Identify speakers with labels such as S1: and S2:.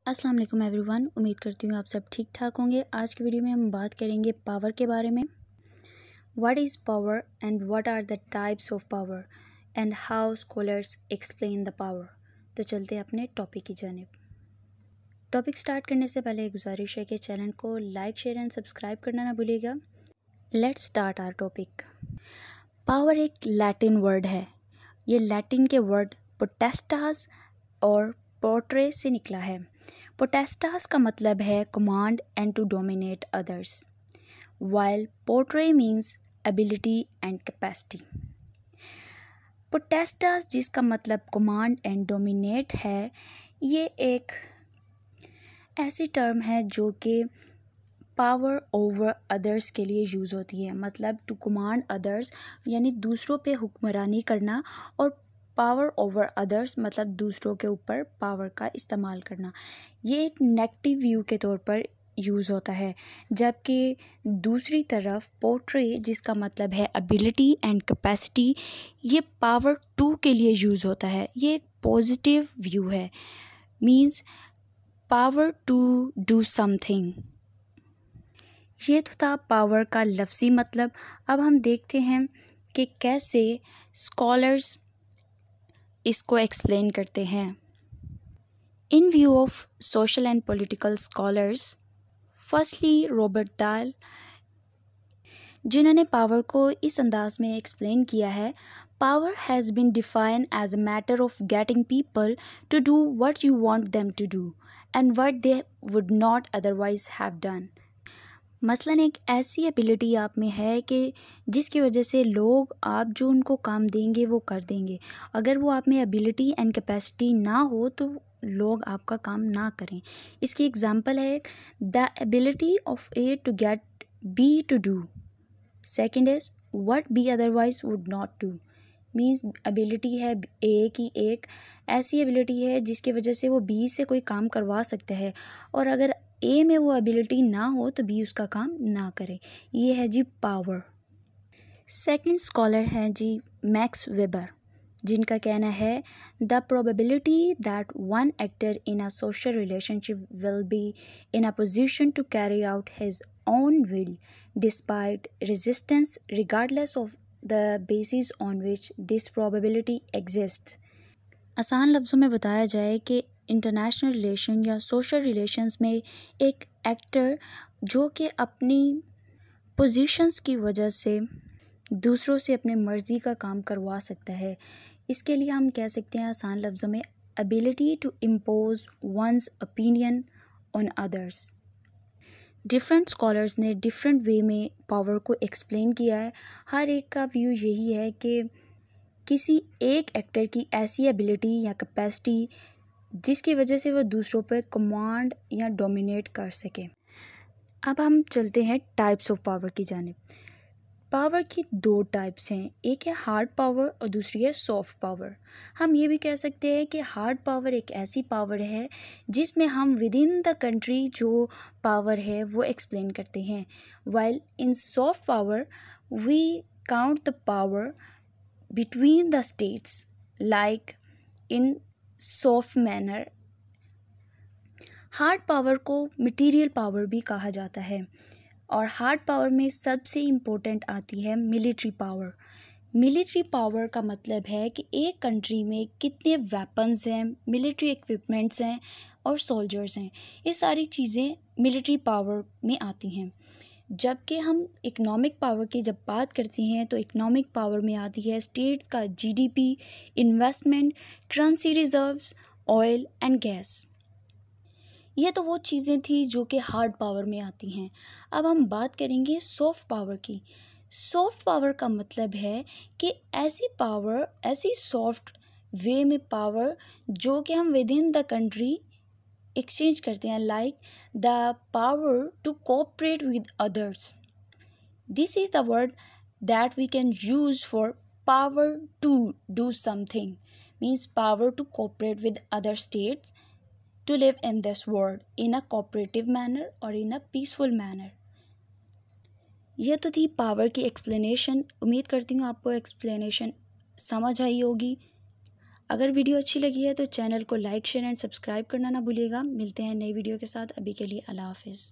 S1: अस्सलाम वालेकुम एवरीवन। उम्मीद करती हूँ आप सब ठीक ठाक होंगे। आज की वीडियो में हम बात करेंगे पावर के बारे में। What is power and what are the types of power and how scholars explain the power. तो चलते हैं अपने टॉपिक की जानिब। टॉपिक स्टार्ट करने से पहले गुजारिश है कि चैनल को लाइक शेयर एंड सब्सक्राइब करना ना भूलिएगा। Let's start our topic. Power एक लैटिन वर्ड है। ये लैटिन के वर्ड पोटेस्टास और पोर्ट्रे से निकला है। पोटेस्टास का मतलब है command and to dominate others, while portray means ability and capacity. पोटेस्टास जिसका मतलब कमांड एंड डोमिनेट है, ये एक ऐसी टर्म है जो कि पावर ओवर अदर्स के लिए यूज़ होती है। मतलब टू कमांड अदर्स यानी दूसरों पे हुक्मरानी करना, और पावर ओवर अदर्स मतलब दूसरों के ऊपर पावर का इस्तेमाल करना। ये एक नेगेटिव व्यू के तौर पर यूज़ होता है, जबकि दूसरी तरफ पोर्ट्रे जिसका मतलब है एबिलिटी एंड कैपेसिटी, ये पावर टू के लिए यूज़ होता है। ये एक पॉजिटिव व्यू है, means power to do something. ये तो था पावर का लफ्ज़ी मतलब। अब हम देखते हैं कि कैसे स्कॉलर्स इसको एक्सप्लेन करते हैं। In view of social and political scholars, firstly Robert Dahl, जिन्होंने पावर को इस अंदाज में एक्सप्लेन किया है, power has been defined as a matter of getting people to do what you want them to do and what they would not otherwise have done. मसलन एक ऐसी एबिलिटी आप में है कि जिसकी वजह से लोग आप जो उनको काम देंगे वो कर देंगे। अगर वो आप में एबिलिटी एंड कैपेसिटी ना हो तो लोग आपका काम ना करें। इसकी एग्जांपल है the ability of a to get b to do. Second is what b otherwise would not do. Means ability है ए की, एक ऐसी एबिलिटी है जिसकी वजह से वो बी से कोई काम करवा सकता है, और अगर ए में वो एबिलिटी ना हो तो बी उसका काम ना करे। ये है जी पावर। सेकंड स्कॉलर हैं जी मैक्स वेबर, जिनका कहना है the probability that one actor in a social relationship will be in a position to carry out his own will despite resistance regardless of the basis on which this probability exists. आसान लफ्ज़ों में बताया जाए कि international relation या social relations में एक actor जो कि अपनी पोजीशंस की वजह से दूसरों से अपनी मर्ज़ी का काम करवा सकता है। इसके लिए हम कह सकते हैं आसान लफ्ज़ों में ability to impose one's opinion on others. Different scholars ने डिफरेंट वे में पावर को एक्सप्लेन किया है। हर एक का व्यू यही है कि किसी एक एक्टर की ऐसी एबिलिटी या कैपेसिटी जिसकी वजह से वह दूसरों पर कमांड या डोमिनेट कर सके। अब हम चलते हैं टाइप्स ऑफ पावर की जानिब। पावर की दो टाइप्स हैं, एक है हार्ड पावर और दूसरी है सॉफ्ट पावर। हम ये भी कह सकते हैं कि हार्ड पावर एक ऐसी पावर है जिसमें हम विद इन द कंट्री जो पावर है वो एक्सप्लेन करते हैं, while in soft power we count the power between the states like in soft manner। Hard power को मटेरियल पावर भी कहा जाता है, और हार्ड पावर में सबसे इम्पोर्टेंट आती है मिलिट्री पावर। मिलिट्री पावर का मतलब है कि एक कंट्री में कितने वेपन्स हैं, मिलिट्री इक्विपमेंट्स हैं और सोल्जर्स हैं। ये सारी चीज़ें मिलिट्री पावर में आती हैं। जबकि हम इकोनॉमिक पावर की जब बात करते हैं तो इकोनॉमिक पावर में आती है स्टेट का GDP, investment, currency reserves, oil and gas. ये तो वो चीज़ें थी जो कि हार्ड पावर में आती हैं। अब हम बात करेंगे सॉफ्ट पावर की। सॉफ्ट पावर का मतलब है कि ऐसी पावर, ऐसी सॉफ्ट वे में पावर जो कि हम within the country exchange करते हैं, like the power to cooperate with others. This is the word that we can use for power to do something, means power to cooperate with other states to live in this world in a cooperative manner और in a peaceful manner. यह तो थी power की explanation. उम्मीद करती हूँ आपको explanation समझ आई होगी। अगर वीडियो अच्छी लगी है तो चैनल को लाइक शेयर एंड सब्सक्राइब करना ना भूलिएगा। मिलते हैं नई वीडियो के साथ, अभी के लिए अल्लाह हाफिज़।